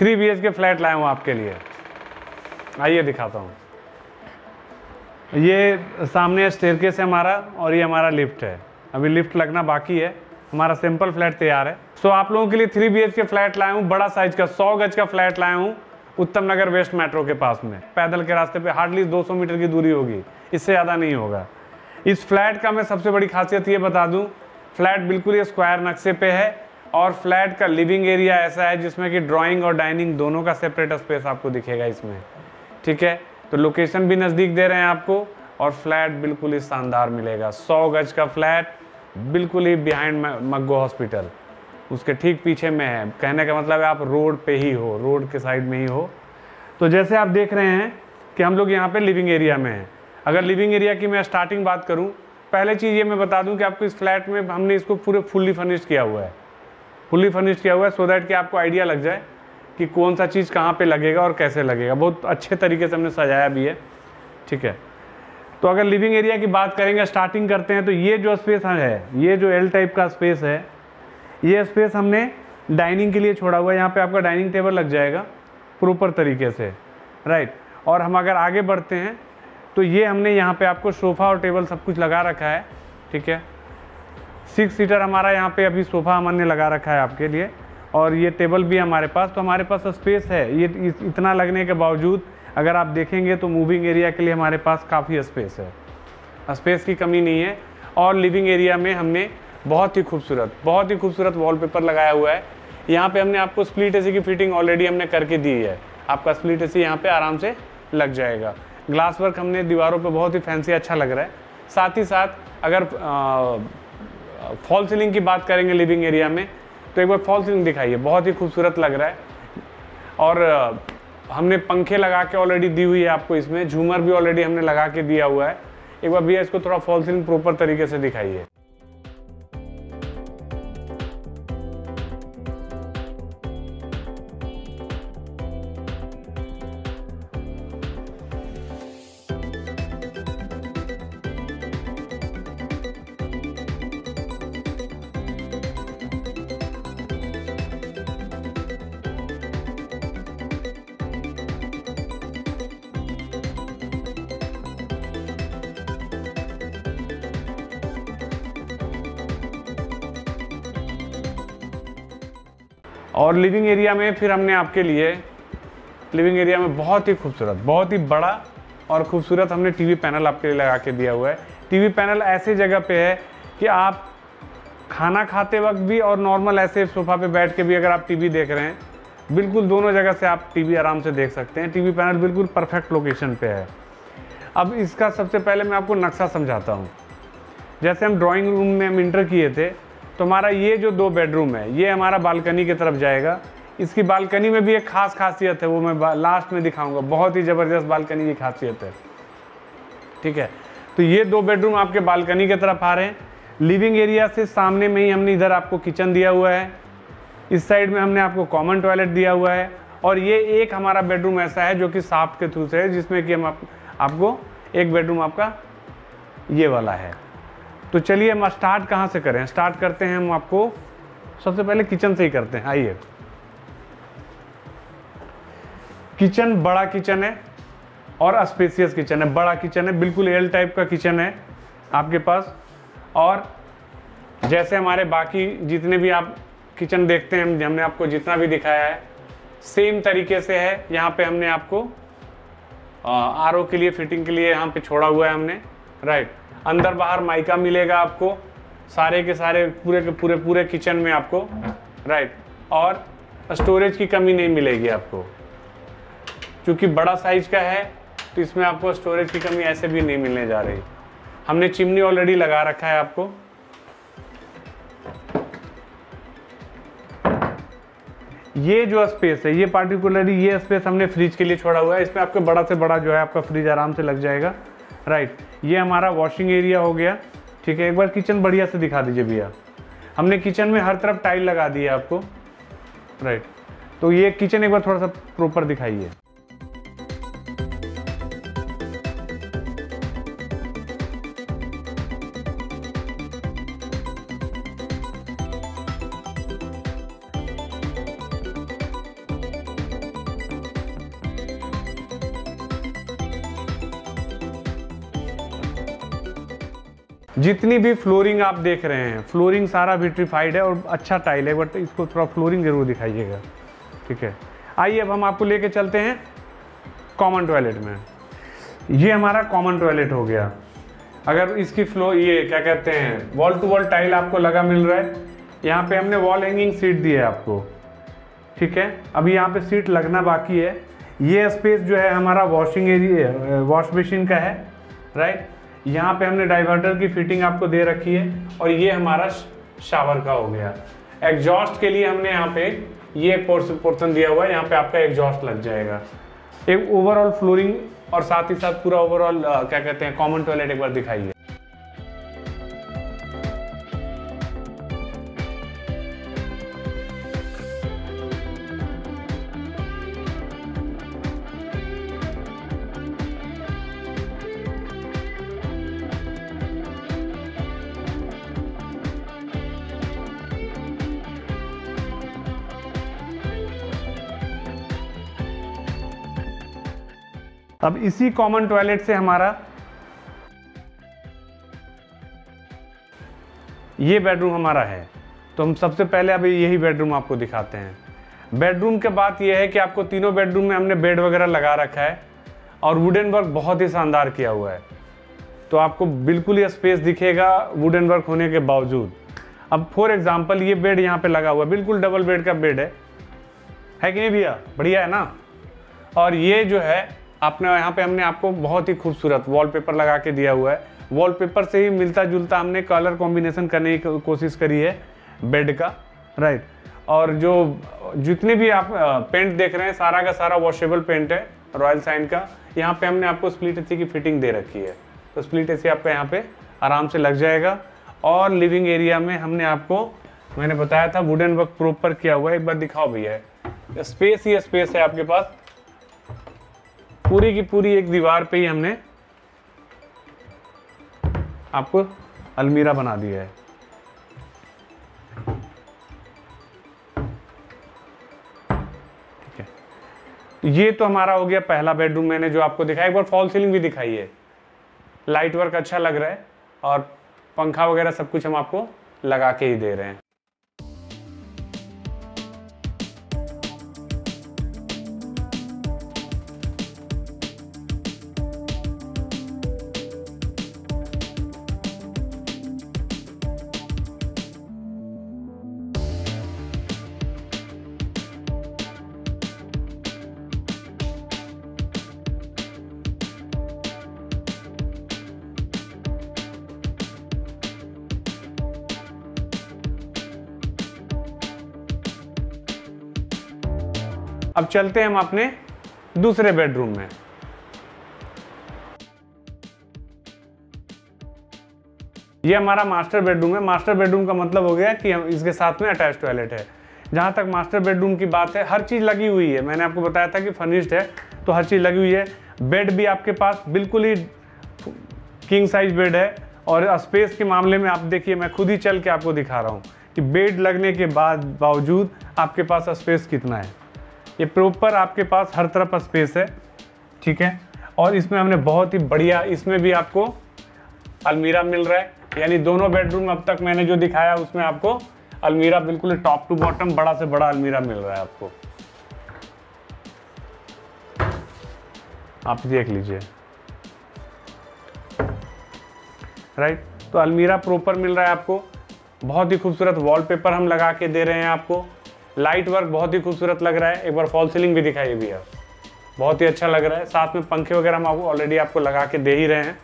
3 BHK flat लाया हूँ आपके लिए। आइए दिखाता हूँ। ये सामने स्टेयरकेस है हमारा और ये हमारा लिफ्ट है। अभी लिफ्ट लगना बाकी है। हमारा सिंपल फ्लैट तैयार है। सो आप लोगों के लिए 3 BHK फ्लैट लाया हूँ, बड़ा साइज का 100 गज का फ्लैट लाया हूँ उत्तम नगर वेस्ट मेट्रो के पास में। पैदल के रास्ते पे हार्डली 200 मीटर की दूरी होगी, इससे ज़्यादा नहीं होगा। इस फ्लैट का मैं सबसे बड़ी खासियत ये बता दूं, फ्लैट बिल्कुल ये स्क्वायर नक्शे पे है और फ्लैट का लिविंग एरिया ऐसा है जिसमें कि ड्राइंग और डाइनिंग दोनों का सेपरेट स्पेस आपको दिखेगा इसमें। ठीक है, तो लोकेशन भी नज़दीक दे रहे हैं आपको और फ्लैट बिल्कुल ही शानदार मिलेगा। 100 गज का फ्लैट बिल्कुल ही बिहाइंड मग्गो हॉस्पिटल, उसके ठीक पीछे में है। कहने का मतलब है आप रोड पे ही हो, रोड के साइड में ही हो। तो जैसे आप देख रहे हैं कि हम लोग यहाँ पे लिविंग एरिया में हैं। अगर लिविंग एरिया की मैं स्टार्टिंग बात करूँ, पहले चीज़ ये मैं बता दूँ कि आपको इस फ्लैट में हमने इसको पूरे फुल्ली फर्निश्ड किया हुआ है। फुल्ली फर्निश्ड किया हुआ है सो दैट कि आपको आइडिया लग जाए कि कौन सा चीज़ कहाँ पे लगेगा और कैसे लगेगा। बहुत अच्छे तरीके से हमने सजाया भी है। ठीक है, तो अगर लिविंग एरिया की बात करेंगे, स्टार्टिंग करते हैं, तो ये जो स्पेस है, ये जो एल टाइप का स्पेस है, ये स्पेस हमने डाइनिंग के लिए छोड़ा हुआ है। यहाँ पे आपका डाइनिंग टेबल लग जाएगा प्रॉपर तरीके से, राइट। और हम अगर आगे बढ़ते हैं तो ये हमने यहाँ पे आपको सोफ़ा और टेबल सब कुछ लगा रखा है। ठीक है, 6 सीटर हमारा यहाँ पे अभी सोफ़ा हमने लगा रखा है आपके लिए और ये टेबल भी हमारे पास। तो हमारे पास स्पेस है। ये इतना लगने के बावजूद अगर आप देखेंगे तो मूविंग एरिया के लिए हमारे पास काफ़ी स्पेस है, स्पेस की कमी नहीं है। और लिविंग एरिया में हमने बहुत ही खूबसूरत वॉलपेपर लगाया हुआ है। यहाँ पे हमने आपको स्प्लिट एसी की फिटिंग ऑलरेडी हमने करके दी है। आपका स्प्लिट एसी यहाँ पे आराम से लग जाएगा। ग्लास वर्क हमने दीवारों पे बहुत ही फैंसी अच्छा लग रहा है। साथ ही साथ अगर फॉल सीलिंग की बात करेंगे लिविंग एरिया में, तो एक बार फॉल सीलिंग दिखाइए, बहुत ही खूबसूरत लग रहा है। और हमने पंखे लगा के ऑलरेडी दी हुई है आपको, इसमें झूमर भी ऑलरेडी हमने लगा के दिया हुआ है। एक बार भैया इसको थोड़ा फॉल सीलिंग प्रॉपर तरीके से दिखाइए। और लिविंग एरिया में फिर हमने आपके लिए लिविंग एरिया में बहुत ही खूबसूरत, बहुत ही बड़ा और खूबसूरत हमने टीवी पैनल आपके लिए लगा के दिया हुआ है। टीवी पैनल ऐसी जगह पे है कि आप खाना खाते वक्त भी और नॉर्मल ऐसे सोफ़ा पे बैठ के भी अगर आप टीवी देख रहे हैं, बिल्कुल दोनों जगह से आप टीवी आराम से देख सकते हैं। टीवी पैनल बिल्कुल परफेक्ट लोकेशन पे है। अब इसका सबसे पहले मैं आपको नक्शा समझाता हूँ। जैसे हम ड्राइंग रूम में हम इंटर किए थे, तो हमारा ये जो 2 बेडरूम है, ये हमारा बालकनी की तरफ जाएगा। इसकी बालकनी में भी एक खास खासियत है, वो मैं लास्ट में दिखाऊंगा। बहुत ही ज़बरदस्त बालकनी की खासियत है। ठीक है, तो ये 2 बेडरूम आपके बालकनी की तरफ आ रहे हैं। लिविंग एरिया से सामने में ही हमने इधर आपको किचन दिया हुआ है। इस साइड में हमने आपको कॉमन टॉयलेट दिया हुआ है। और ये एक हमारा बेडरूम ऐसा है जो कि साफ्ट के थ्रू से है, जिसमें कि हम आपको एक बेडरूम आपका ये वाला है। तो चलिए हम स्टार्ट कहाँ से करें? स्टार्ट करते हैं हम आपको सबसे पहले किचन से ही करते हैं। आइए, किचन बड़ा किचन है और स्पेसियस किचन है। बड़ा किचन है, बिल्कुल एल टाइप का किचन है आपके पास। और जैसे हमारे बाकी जितने भी आप किचन देखते हैं, हमने आपको जितना भी दिखाया है सेम तरीके से है। यहाँ पे हमने आपको आरओ के लिए फिटिंग के लिए यहाँ पे छोड़ा हुआ है हमने, राइट। अंदर बाहर माइका मिलेगा आपको सारे के सारे पूरे के पूरे किचन में आपको, राइट। और स्टोरेज की कमी नहीं मिलेगी आपको, क्योंकि बड़ा साइज का है तो इसमें आपको स्टोरेज की कमी ऐसे भी नहीं मिलने जा रही। हमने चिमनी ऑलरेडी लगा रखा है आपको। ये जो स्पेस है, ये पार्टिकुलरली ये स्पेस हमने फ्रिज के लिए छोड़ा हुआ है। इसमें आपको बड़ा से बड़ा जो है आपका फ्रिज आराम से लग जाएगा, राइट। ये हमारा वॉशिंग एरिया हो गया। ठीक है, एक बार किचन बढ़िया से दिखा दीजिए भैया। हमने किचन में हर तरफ टाइल लगा दी है आपको, राइट। तो ये किचन एक बार थोड़ा सा प्रॉपर दिखाइए। जितनी भी फ्लोरिंग आप देख रहे हैं, फ्लोरिंग सारा विट्रीफाइड है और अच्छा टाइल है, बट इसको थोड़ा फ्लोरिंग जरूर दिखाइएगा। ठीक है, आइए अब हम आपको लेके चलते हैं कॉमन टॉयलेट में। ये हमारा कॉमन टॉयलेट हो गया। अगर इसकी ये क्या कहते हैं, वॉल टू वॉल टाइल आपको लगा मिल रहा है। यहाँ पे हमने वॉल हैंगिंग सीट दी है आपको। ठीक है, अभी यहाँ पे सीट लगना बाकी है। ये स्पेस जो है हमारा वॉशिंग एरिया, वॉश बेसिन का है, राइट। यहाँ पे हमने डाइवर्टर की फिटिंग आपको दे रखी है और ये हमारा शावर का हो गया। एग्जॉस्ट के लिए हमने यहाँ पे ये पोर्शन दिया हुआ है, यहाँ पे आपका एग्जॉस्ट लग जाएगा। एक ओवरऑल फ्लोरिंग और साथ ही साथ पूरा ओवरऑल क्या कहते हैं कॉमन टॉयलेट एक बार दिखाइए। अब इसी कॉमन टॉयलेट से हमारा ये बेडरूम हमारा है, तो हम सबसे पहले अभी यही बेडरूम आपको दिखाते हैं। बेडरूम के बात यह है कि आपको तीनों बेडरूम में हमने बेड वगैरह लगा रखा है और वुडन वर्क बहुत ही शानदार किया हुआ है, तो आपको बिल्कुल ही स्पेस दिखेगा वुडन वर्क होने के बावजूद। अब फॉर एग्जांपल ये बेड यहाँ पे लगा हुआ है, बिल्कुल डबल बेड का बेड है कि नहीं भैया, बढ़िया है ना। और ये जो है आपने यहाँ पे हमने आपको बहुत ही खूबसूरत वॉलपेपर लगा के दिया हुआ है। वॉलपेपर से ही मिलता जुलता हमने कलर कॉम्बिनेशन करने की कोशिश करी है बेड का, राइट। और जो जितने भी आप पेंट देख रहे हैं सारा का सारा वॉशेबल पेंट है रॉयल साइन का। यहाँ पे हमने आपको स्प्लिट एसी की फिटिंग दे रखी है, तो स्प्लिट एसी आपका यहाँ पे आराम से लग जाएगा। और लिविंग एरिया में हमने आपको, मैंने बताया था वुडन वर्क प्रॉपर किया हुआ है। एक बार दिखाओ भैया, स्पेस ही स्पेस है आपके पास, पूरी की पूरी एक दीवार पे ही हमने आपको अलमीरा बना दिया है। ठीक है, ये तो हमारा हो गया पहला बेडरूम मैंने जो आपको दिखाया। एक बार फॉल सीलिंग भी दिखाई है, लाइट वर्क अच्छा लग रहा है और पंखा वगैरह सब कुछ हम आपको लगा के ही दे रहे हैं। अब चलते हैं हम अपने दूसरे बेडरूम में। ये हमारा मास्टर बेडरूम है। मास्टर बेडरूम का मतलब हो गया कि हम इसके साथ में अटैच टॉयलेट है। जहाँ तक मास्टर बेडरूम की बात है, हर चीज़ लगी हुई है। मैंने आपको बताया था कि फर्निश्ड है, तो हर चीज़ लगी हुई है। बेड भी आपके पास बिल्कुल ही किंग साइज बेड है। और स्पेस के मामले में आप देखिए, मैं खुद ही चल के आपको दिखा रहा हूँ कि बेड लगने के बावजूद आपके पास स्पेस कितना है। ये प्रॉपर आपके पास हर तरफ स्पेस है, ठीक है। और इसमें हमने बहुत ही बढ़िया, इसमें भी आपको अलमीरा मिल रहा है। यानी दोनों बेडरूम अब तक मैंने जो दिखाया उसमें आपको अलमीरा बिल्कुल टॉप टू बॉटम बड़ा से बड़ा अलमीरा मिल रहा है आपको। आप देख लीजिए, राइट। तो अलमीरा प्रॉपर मिल रहा है आपको। बहुत ही खूबसूरत वॉलपेपर हम लगा के दे रहे हैं आपको। लाइट वर्क बहुत ही खूबसूरत लग रहा है। एक बार फॉल सीलिंग भी दिखाइए भैया, बहुत ही अच्छा लग रहा है। साथ में पंखे वगैरह हम आपको ऑलरेडी आपको लगा के दे ही रहे हैं,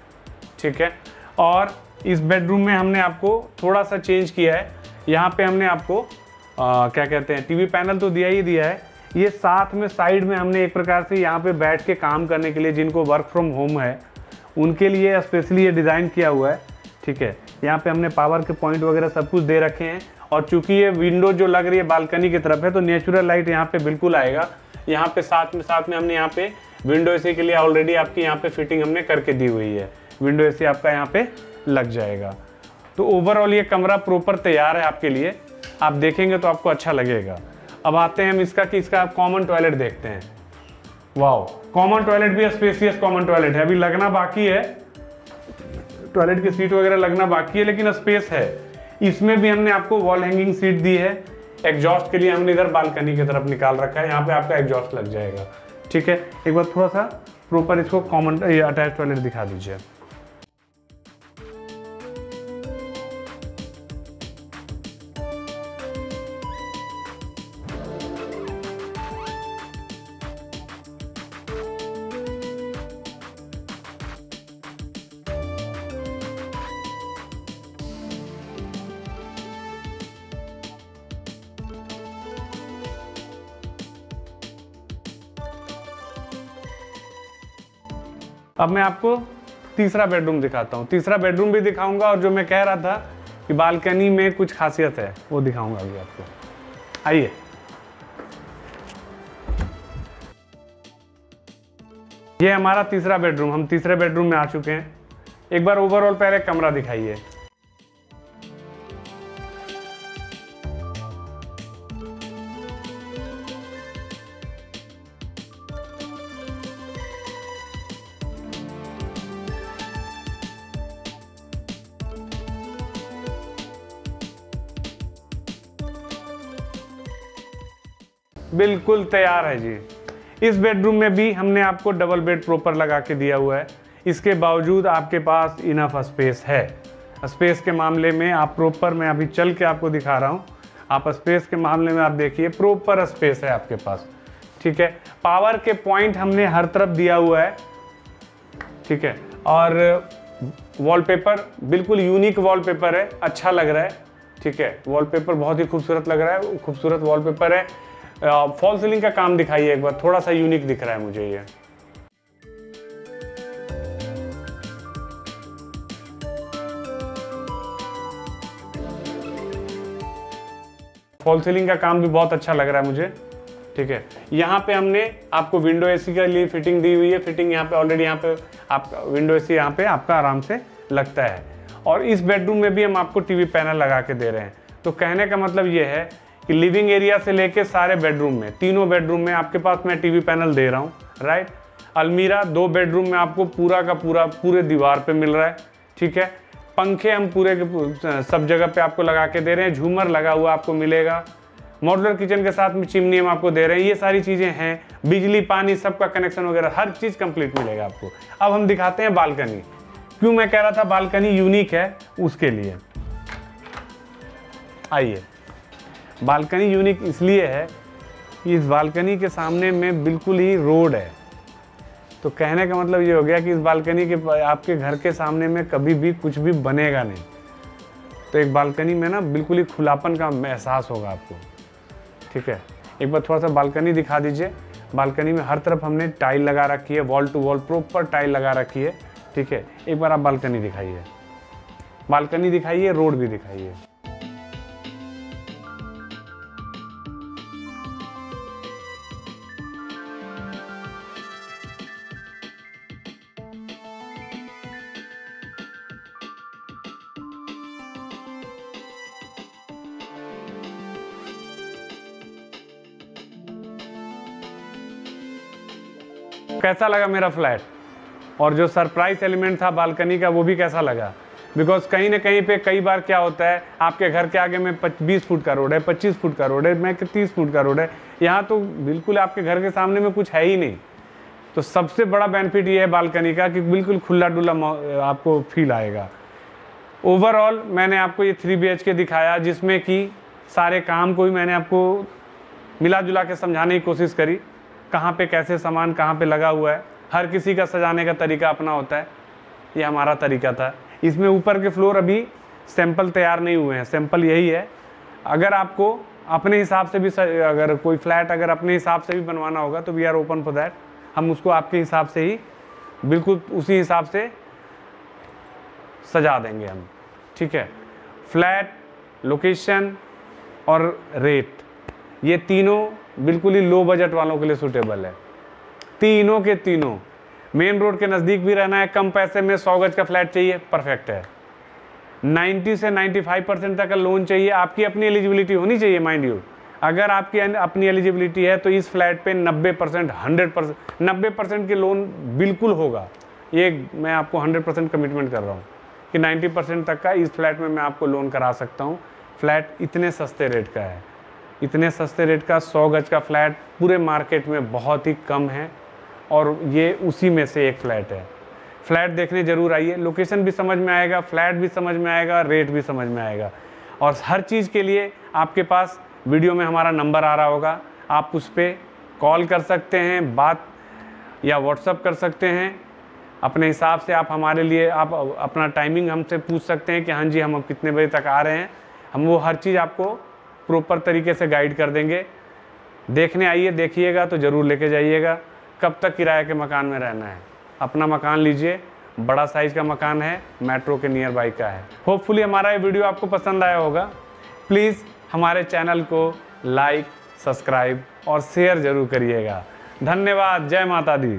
ठीक है। और इस बेडरूम में हमने आपको थोड़ा सा चेंज किया है। यहाँ पे हमने आपको क्या कहते हैं, टीवी पैनल तो दिया ही दिया है। ये साथ में साइड में हमने एक प्रकार से यहाँ पे बैठ के काम करने के लिए, जिनको वर्क फ्रॉम होम है उनके लिए स्पेशली ये डिज़ाइन किया हुआ है, ठीक है। यहाँ पे हमने पावर के पॉइंट वगैरह सब कुछ दे रखे हैं। और चूंकि ये विंडो जो लग रही है बालकनी की तरफ है, तो नेचुरल लाइट यहाँ पे बिल्कुल आएगा। यहाँ पे साथ में हमने यहाँ पे विंडो एसी के लिए ऑलरेडी आपकी यहाँ पे फिटिंग हमने करके दी हुई है। विंडो एसी आपका यहाँ पे लग जाएगा। तो ओवरऑल ये कमरा प्रॉपर तैयार है आपके लिए। आप देखेंगे तो आपको अच्छा लगेगा। अब आते हैं हम इसका कॉमन टॉयलेट देखते हैं। वाओ, कॉमन टॉयलेट भी स्पेसियस कॉमन टॉयलेट है, अभी लगना बाकी है। टॉयलेट की सीट वगैरह लगना बाकी है, लेकिन स्पेस है। इसमें भी हमने आपको वॉल हैंगिंग सीट दी है। एग्जॉस्ट के लिए हमने इधर बालकनी की तरफ निकाल रखा है, यहाँ पे आपका एग्जॉस्ट लग जाएगा। ठीक है, एक बार थोड़ा सा प्रॉपर इसको कॉमन अटैच टॉयलेट दिखा दीजिए। अब मैं आपको तीसरा बेडरूम दिखाता हूँ। तीसरा बेडरूम भी दिखाऊंगा और जो मैं कह रहा था कि बालकनी में कुछ खासियत है वो दिखाऊंगा अभी आपको। आइए, ये हमारा तीसरा बेडरूम। हम तीसरे बेडरूम में आ चुके हैं। एक बार ओवरऑल पहले कमरा दिखाइए। बिल्कुल तैयार है जी। इस बेडरूम में भी हमने आपको डबल बेड प्रॉपर लगा के दिया हुआ है। इसके बावजूद आपके पास इनफ स्पेस है। स्पेस के मामले में आप प्रॉपर, मैं अभी चल के आपको दिखा रहा हूँ, आप स्पेस के मामले में आप देखिए प्रॉपर स्पेस है आपके पास। ठीक है, पावर के पॉइंट हमने हर तरफ दिया हुआ है। ठीक है, और वॉलपेपर बिल्कुल यूनिक वॉलपेपर है, अच्छा लग रहा है। ठीक है, वॉलपेपर बहुत ही खूबसूरत लग रहा है, खूबसूरत वॉलपेपर है। फॉल सीलिंग का काम दिखाइए एक बार, थोड़ा सा यूनिक दिख रहा है मुझे ये। फॉल सीलिंग का काम भी बहुत अच्छा लग रहा है मुझे। ठीक है, यहाँ पे हमने आपको विंडो एसी के लिए फिटिंग दी हुई है। फिटिंग यहाँ पे ऑलरेडी, यहाँ पे आपका विंडो एसी यहाँ पे आपका आराम से लगता है। और इस बेडरूम में भी हम आपको टीवी पैनल लगा के दे रहे हैं। तो कहने का मतलब ये है कि लिविंग एरिया से लेके सारे बेडरूम में, तीनों बेडरूम में आपके पास मैं टीवी पैनल दे रहा हूँ, राइट। अलमीरा 2 बेडरूम में आपको पूरा का पूरा पूरे दीवार पे मिल रहा है। ठीक है, पंखे हम पूरे के सब जगह पे आपको लगा के दे रहे हैं। झूमर लगा हुआ आपको मिलेगा। मॉड्यूलर किचन के साथ में चिमनी हम आपको दे रहे हैं। ये सारी चीज़ें हैं, बिजली पानी सबका कनेक्शन वगैरह हर चीज़ कंप्लीट मिलेगा आपको। अब हम दिखाते हैं बालकनी। क्यों मैं कह रहा था बालकनी यूनिक है, उसके लिए आइए। बालकनी यूनिक इसलिए है कि इस बालकनी के सामने में बिल्कुल ही रोड है। तो कहने का मतलब ये हो गया कि इस बालकनी के आपके घर के सामने में कभी भी कुछ भी बनेगा नहीं। तो एक बालकनी में ना बिल्कुल ही खुलापन का एहसास होगा आपको। ठीक है, एक बार थोड़ा सा बालकनी दिखा दीजिए। बालकनी में हर तरफ हमने टाइल लगा रखी है, wall to wall proper tile लगा रखी है। ठीक है, एक बार आप बालकनी दिखाइए, बालकनी दिखाइए, रोड भी दिखाइए। कैसा लगा मेरा फ्लैट, और जो सरप्राइज एलिमेंट था बालकनी का वो भी कैसा लगा। बिकॉज कहीं ना कहीं पे कई बार क्या होता है, आपके घर के आगे में 20 फुट का रोड है, 25 फुट का रोड है, मैं 30 फुट का रोड है। यहाँ तो बिल्कुल आपके घर के सामने में कुछ है ही नहीं। तो सबसे बड़ा बेनिफिट ये है बालकनी का कि बिल्कुल खुला डुला आपको फील आएगा। ओवरऑल मैंने आपको ये 3 BHK दिखाया, जिसमें कि सारे काम को भी मैंने आपको मिला जुला के समझाने की कोशिश करी। कहाँ पे कैसे सामान कहाँ पे लगा हुआ है, हर किसी का सजाने का तरीका अपना होता है। ये हमारा तरीका था। इसमें ऊपर के फ्लोर अभी सैंपल तैयार नहीं हुए हैं, सैंपल यही है। अगर आपको अपने हिसाब से भी अगर कोई फ्लैट अगर अपने हिसाब से भी बनवाना होगा तो we are open for that. हम उसको आपके हिसाब से ही बिल्कुल उसी हिसाब से सजा देंगे हम। ठीक है, फ्लैट, लोकेशन और रेट, ये तीनों बिल्कुल ही लो बजट वालों के लिए सूटेबल है। तीनों के तीनों मेन रोड के नज़दीक भी रहना है, कम पैसे में 100 गज का फ्लैट चाहिए, परफेक्ट है। 90 से 95% तक का लोन चाहिए, आपकी अपनी एलिजिबिलिटी होनी चाहिए माइंड यू। अगर आपकी अपनी एलिजिबिलिटी है तो इस फ्लैट पे 90%, 100%, 90% के लोन बिल्कुल होगा। ये मैं आपको 100% कमिटमेंट कर रहा हूँ। कि 90% तक का इस फ्लैट में मैं आपको लोन करा सकता हूँ। फ्लैट इतने सस्ते रेट का है, इतने सस्ते रेट का 100 गज का फ्लैट पूरे मार्केट में बहुत ही कम है और ये उसी में से एक फ्लैट है। फ्लैट देखने ज़रूर आइए, लोकेशन भी समझ में आएगा, फ्लैट भी समझ में आएगा, रेट भी समझ में आएगा। और हर चीज़ के लिए आपके पास वीडियो में हमारा नंबर आ रहा होगा, आप उस पर कॉल कर सकते हैं, बात या व्हाट्सअप कर सकते हैं। अपने हिसाब से आप हमारे लिए आप अपना टाइमिंग हमसे पूछ सकते हैं कि हाँ जी हम कितने बजे तक आ रहे हैं। हम वो हर चीज़ आपको प्रॉपर तरीके से गाइड कर देंगे। देखने आइए, देखिएगा तो ज़रूर लेके जाइएगा। कब तक किराए के मकान में रहना है, अपना मकान लीजिए, बड़ा साइज़ का मकान है, मेट्रो के नियर बाई का है। होपफुली हमारा ये वीडियो आपको पसंद आया होगा। प्लीज़ हमारे चैनल को लाइक, सब्सक्राइब और शेयर ज़रूर करिएगा। धन्यवाद। जय माता दी।